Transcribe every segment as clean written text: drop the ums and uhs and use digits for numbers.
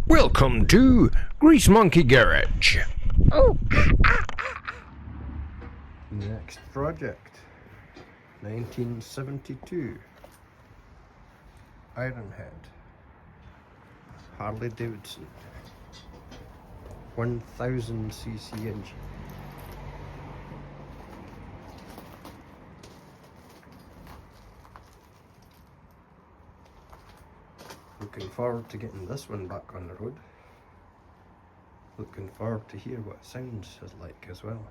Welcome to Grease Monkey Garage. Next project, 1972, Ironhead, Harley Davidson, 1000cc engine. Looking forward to getting this one back on the road. Looking forward to hear what it sounds like as well.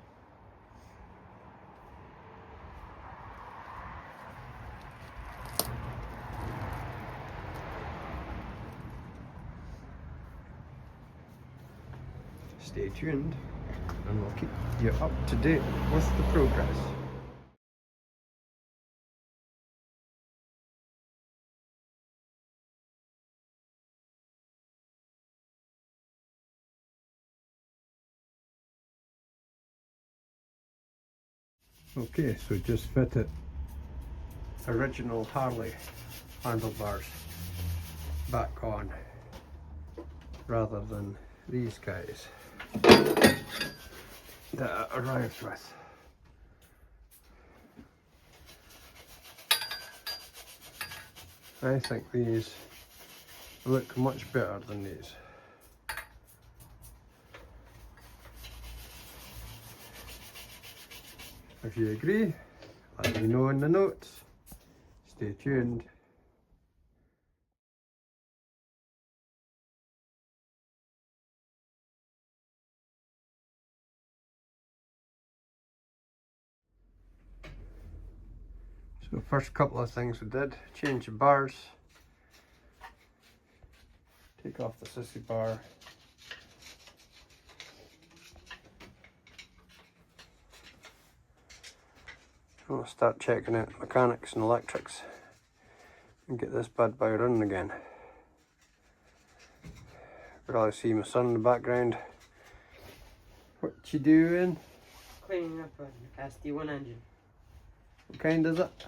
Stay tuned and we'll keep you up to date with the progress. Okay, so just fitted original Harley handlebars back on rather than these guys that I arrived with. I think these look much better than these. If you agree, let me know in the notes. Stay tuned. So first couple of things we did, change the bars, take off the sissy bar, we'll start checking out mechanics and electrics and get this bad boy running again. You can probably see my son in the background. What you doing? Cleaning up an SD1 engine. What kind is it?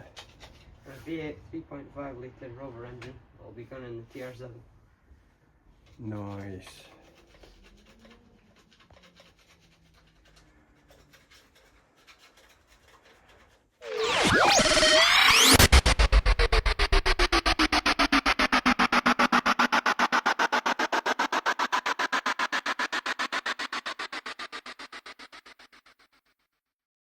A V8 3.5 litre Rover engine. It'll be going in the TR7. Nice.